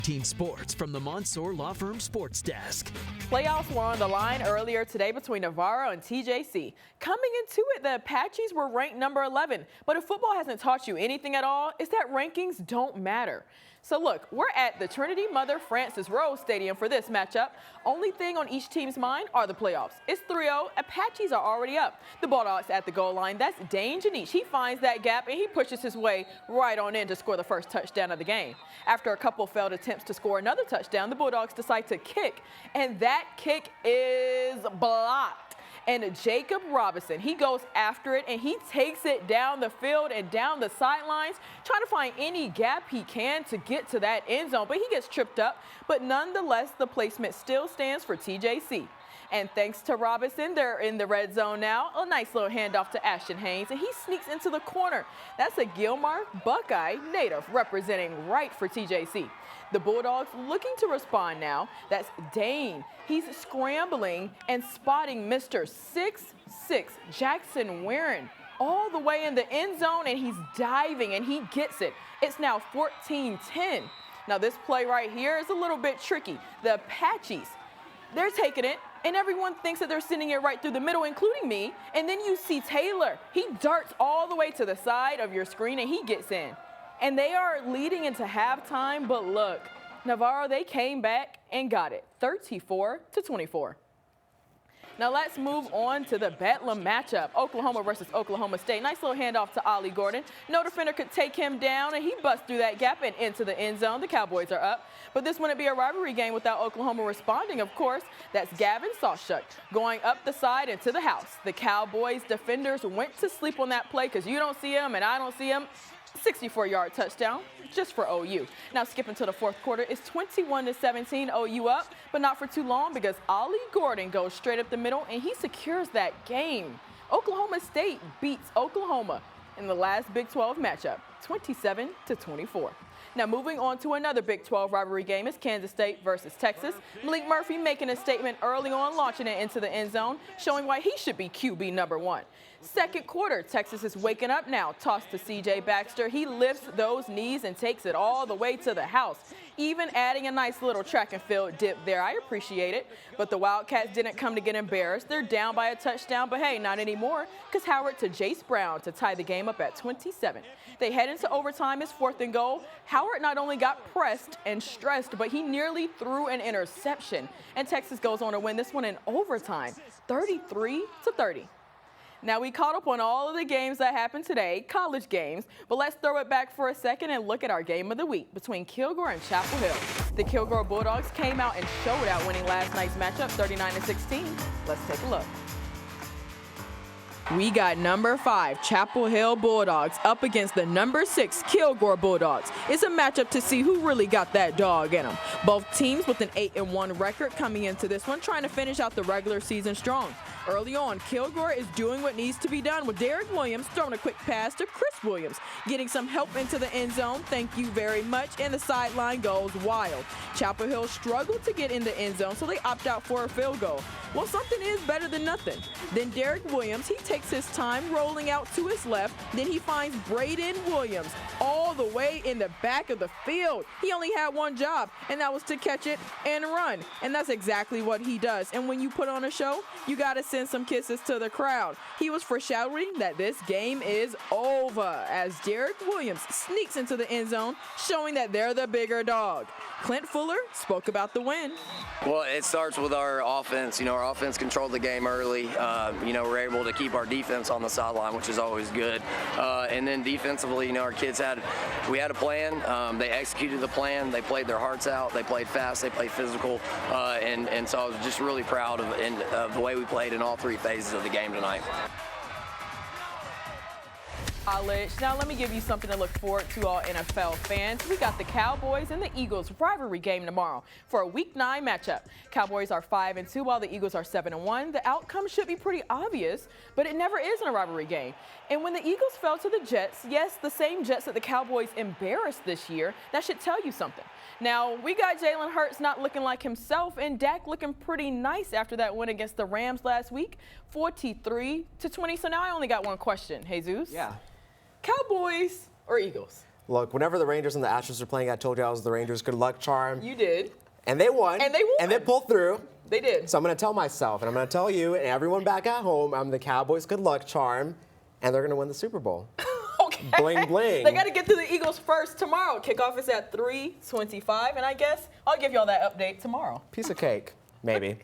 Team Sports from the Monsoor Law Firm Sports Desk. Playoffs were on the line earlier today between Navaro and TJC. Coming into it, the Apaches were ranked number 11. But if football hasn't taught you anything at all, it's that rankings don't matter. So look, we're at the Trinity Mother Frances Rose Stadium for this matchup. Only thing on each team's mind are the playoffs. It's 3-0. Apaches are already up. The Bulldogs at the goal line. That's Dane Janiche. He finds that gap and he pushes his way right on in to score the first touchdown of the game. After a couple failed attempts to score another touchdown, the Bulldogs decide to kick, and that kick is blocked. And Jacob Robinson, he goes after it and he takes it down the field and down the sidelines, trying to find any gap he can to get to that end zone. But he gets tripped up. But nonetheless, the placement still stands for TJC. And thanks to Robinson, they're in the red zone now. A nice little handoff to Ashton Haynes, and he sneaks into the corner. That's a Gilmar Buckeye native representing right for TJC. The Bulldogs looking to respond now. That's Dane. He's scrambling and spotting Mr. 6'6" Jackson Warren all the way in the end zone, and he's diving, and he gets it. It's now 14-10. Now, this play right here is a little bit tricky. The Apaches, they're taking it, and everyone thinks that they're sending it right through the middle, including me. And then you see Taylor. He darts all the way to the side of your screen, and he gets in. And they are leading into halftime, but look, Navaro, they came back and got it, 34-24. Now let's move on to the Bedlam matchup, Oklahoma versus Oklahoma State. Nice little handoff to Ollie Gordon. No defender could take him down, and he busts through that gap and into the end zone. The Cowboys are up. But this wouldn't be a rivalry game without Oklahoma responding, of course. That's Gavin Sawchuk going up the side into the house. The Cowboys defenders went to sleep on that play because you don't see him and I don't see him. 64-yard touchdown just for OU. Now skipping to the fourth quarter, it's 21-17, OU up, but not for too long because Ollie Gordon goes straight up the middle and he secures that game. Oklahoma State beats Oklahoma in the last Big 12 matchup, 27-24. Now moving on to another Big 12 rivalry game is Kansas State versus Texas. Malik Murphy making a statement early on, launching it into the end zone, showing why he should be QB number 1. Second quarter, Texas is waking up now. Toss to C.J. Baxter. He lifts those knees and takes it all the way to the house, even adding a nice little track and field dip there. I appreciate it. But the Wildcats didn't come to get embarrassed. They're down by a touchdown, but hey, not anymore, because Howard to Jace Brown to tie the game up at 27. They head into overtime. It's 4th and goal. Howard not only got pressed and stressed, but he nearly threw an interception. And Texas goes on to win this one in overtime, 33-30. Now, we caught up on all of the games that happened today, college games, but let's throw it back for a second and look at our game of the week between Kilgore and Chapel Hill. The Kilgore Bulldogs came out and showed out, winning last night's matchup 39-16. Let's take a look. We got number 5 Chapel Hill Bulldogs up against the number 6 Kilgore Bulldogs. It's a matchup to see who really got that dog in them. Both teams with an 8-1 record coming into this one, trying to finish out the regular season strong. Early on, Kilgore is doing what needs to be done with Derek Williams throwing a quick pass to Chris Williams, getting some help into the end zone. Thank you very much. And the sideline goes wild. Chapel Hill struggled to get in the end zone, so they opt out for a field goal. Well, something is better than nothing. Then Derek Williams, he takes his time rolling out to his left. Then he finds Braden Williams all the way in the back of the field. He only had one job, and that was to catch it and run. And that's exactly what he does. And when you put on a show, you got to send some kisses to the crowd. He was foreshadowing that this game is over as Derek Williams sneaks into the end zone, showing that they're the bigger dog. Clint Fuller spoke about the win. Well, it starts with our offense. Our offense controlled the game early. We're able to keep our defense on the sideline, which is always good. And then defensively, our kids had a plan. They executed the plan. They played their hearts out. They played fast. They played physical. And so I was just really proud of the way we played in all 3 phases of the game tonight. College. Now let me give you something to look forward to, all NFL fans. We got the Cowboys and the Eagles rivalry game tomorrow for a Week 9 matchup. Cowboys are 5-2 while the Eagles are 7-1. The outcome should be pretty obvious, but it never is in a rivalry game. And when the Eagles fell to the Jets, yes, the same Jets that the Cowboys embarrassed this year, that should tell you something. Now, we got Jalen Hurts not looking like himself, and Dak looking pretty nice after that win against the Rams last week, 43-20. So now I only got one question, Jesus. Yeah. Cowboys or Eagles? Look, whenever the Rangers and the Astros are playing, I told you I was the Rangers' good luck charm. You did. And they won. And they won. And they pulled through. They did. So I'm going to tell myself, and I'm going to tell you, and everyone back at home, I'm the Cowboys' good luck charm, and they're going to win the Super Bowl. Okay. Bling, bling. They got to get to the Eagles first tomorrow. Kickoff is at 3:25, and I guess I'll give y'all that update tomorrow. Piece of cake, maybe.